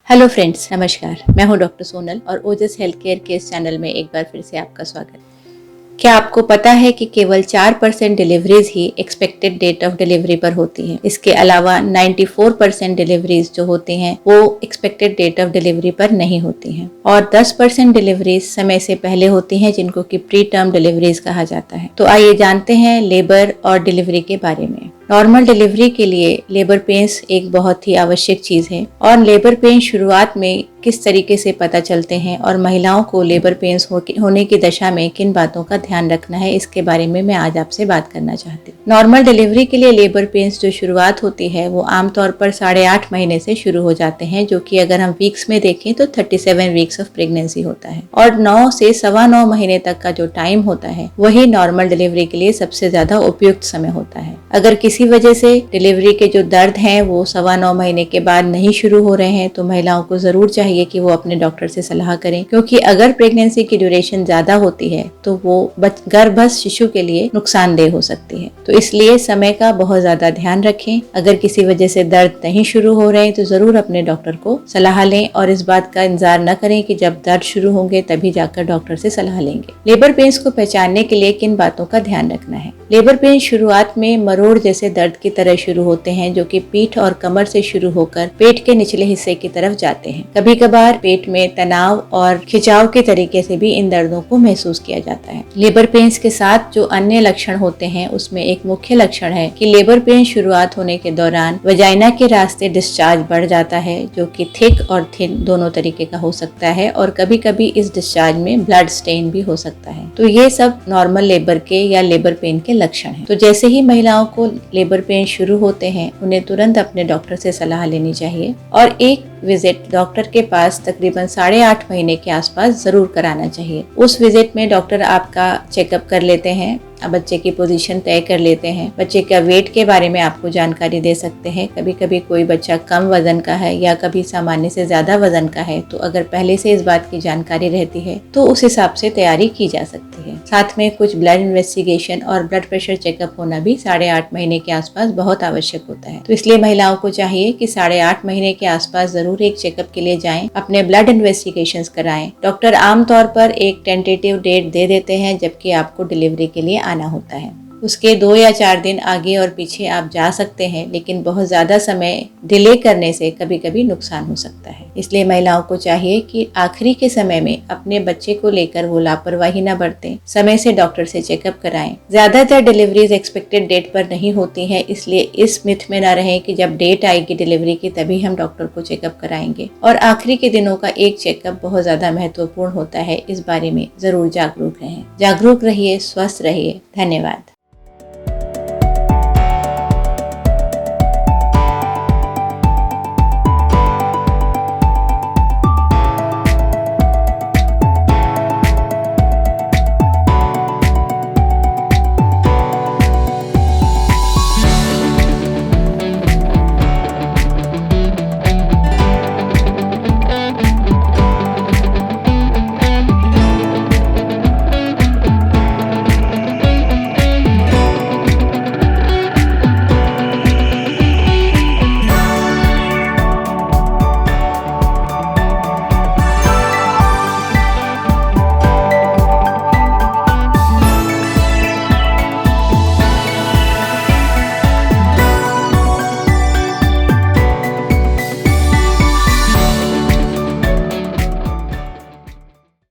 Hello friends, नमस्कार। मैं हूं डॉक्टर सोनल और ओजस हेल्थ केयर के इस चैनल में एक बार फिर से आपका स्वागत है। क्या आपको पता है कि केवल 4% डिलीवरीज ही एक्सपेक्टेड डेट ऑफ डिलीवरी पर होती हैं। इसके अलावा 94% डिलीवरीज जो होती हैं वो एक्सपेक्टेड डेट ऑफ डिलीवरी पर नहीं होती हैं और 10% डिलीवरीज समय से पहले होती हैं जिनको कि प्री टर्म डिलीवरीज कहा जाता है। तो आइए जानते हैं लेबर और डिलीवरी के बारे में। नॉर्मल डिलीवरी के लिए लेबर पेन्स एक बहुत ही आवश्यक चीज है और लेबर पेन शुरुआत में किस तरीके से पता चलते हैं और महिलाओं को लेबर पेन्स होने की दशा में किन बातों का ध्यान रखना है, इसके बारे में मैं आज आपसे बात करना चाहती हूँ। नॉर्मल डिलीवरी के लिए लेबर पेन्स जो शुरुआत होती है वो आमतौर पर 8.5 महीने से शुरू हो जाते हैं, जो कि अगर हम वीक्स में देखें तो 37 वीक्स ऑफ प्रेगनेंसी होता है और 9 से 9.25 महीने तक का जो टाइम होता है वही नॉर्मल डिलीवरी के लिए सबसे ज्यादा उपयुक्त समय होता है। अगर किसी वजह से डिलीवरी के जो दर्द हैं वो 9.25 महीने के बाद नहीं शुरू हो रहे हैं तो महिलाओं को जरूर चाहिए कि वो अपने डॉक्टर से सलाह करें, क्योंकि अगर प्रेगनेंसी की ड्यूरेशन ज्यादा होती है तो वो गर्भस्थ शिशु के लिए नुकसानदेह हो सकती है। तो इसलिए समय का बहुत ज्यादा ध्यान रखें। अगर किसी वजह से दर्द नहीं शुरू हो रहे हैं तो जरूर अपने डॉक्टर को सलाह लें और इस बात का इंतजार न करें कि जब दर्द शुरू होंगे तभी जाकर डॉक्टर से सलाह लेंगे। लेबर पेन्स को पहचानने के लिए किन बातों का ध्यान रखना है। लेबर पेन शुरुआत में मरोड़ जैसे दर्द की तरह शुरू होते हैं, जो कि पीठ और कमर से शुरू होकर पेट के निचले हिस्से की तरफ जाते हैं। कभी कभार पेट में तनाव और खिंचाव के तरीके से भी इन दर्दों को महसूस किया जाता है। लेबर पेन्स के साथ जो अन्य लक्षण होते हैं उसमें एक मुख्य लक्षण है कि लेबर पेन शुरुआत होने के दौरान वजाइना के रास्ते डिस्चार्ज बढ़ जाता है, जो कि थिक और थिन दोनों तरीके का हो सकता है और कभी कभी इस डिस्चार्ज में ब्लड स्टेन भी हो सकता है। तो ये सब नॉर्मल लेबर के या लेबर पेन के लक्षण हैं। तो जैसे ही महिलाओं को लेबर पेन शुरू होते हैं उन्हें तुरंत अपने डॉक्टर से सलाह लेनी चाहिए और एक विजिट डॉक्टर के पास तकरीबन 8.5 महीने के आसपास जरूर कराना चाहिए। उस विजिट में डॉक्टर आपका चेकअप कर लेते हैं, बच्चे की पोजीशन तय कर लेते हैं, बच्चे का वेट के बारे में आपको जानकारी दे सकते हैं। कभी कभी कोई बच्चा कम वजन का है या कभी सामान्य से ज्यादा वजन का है, तो अगर पहले से इस बात की जानकारी रहती है तो उस हिसाब से तैयारी की जा सकती है। साथ में कुछ ब्लड इन्वेस्टिगेशन और ब्लड प्रेशर चेकअप होना भी 8.5 महीने के आसपास बहुत आवश्यक होता है। तो इसलिए महिलाओं को चाहिए कि 8.5 महीने के आसपास जरूर एक चेकअप के लिए जाएं, अपने ब्लड इन्वेस्टिगेशंस कराएं। डॉक्टर आमतौर पर एक टेंटेटिव डेट दे देते हैं जबकि आपको डिलीवरी के लिए आना होता है। उसके 2 या 4 दिन आगे और पीछे आप जा सकते हैं, लेकिन बहुत ज्यादा समय डिले करने से कभी कभी नुकसान हो सकता है। इसलिए महिलाओं को चाहिए कि आखिरी के समय में अपने बच्चे को लेकर वो लापरवाही न बरतें, समय से डॉक्टर से चेकअप कराएं। ज्यादातर डिलीवरीज एक्सपेक्टेड डेट पर नहीं होती है, इसलिए इस मिथ में न रहें कि जब डेट आएगी डिलीवरी की तभी हम डॉक्टर को चेकअप कराएंगे। और आखिरी के दिनों का एक चेकअप बहुत ज्यादा महत्वपूर्ण होता है। इस बारे में जरूर जागरूक रहें। जागरूक रहिए, स्वस्थ रहिए। धन्यवाद।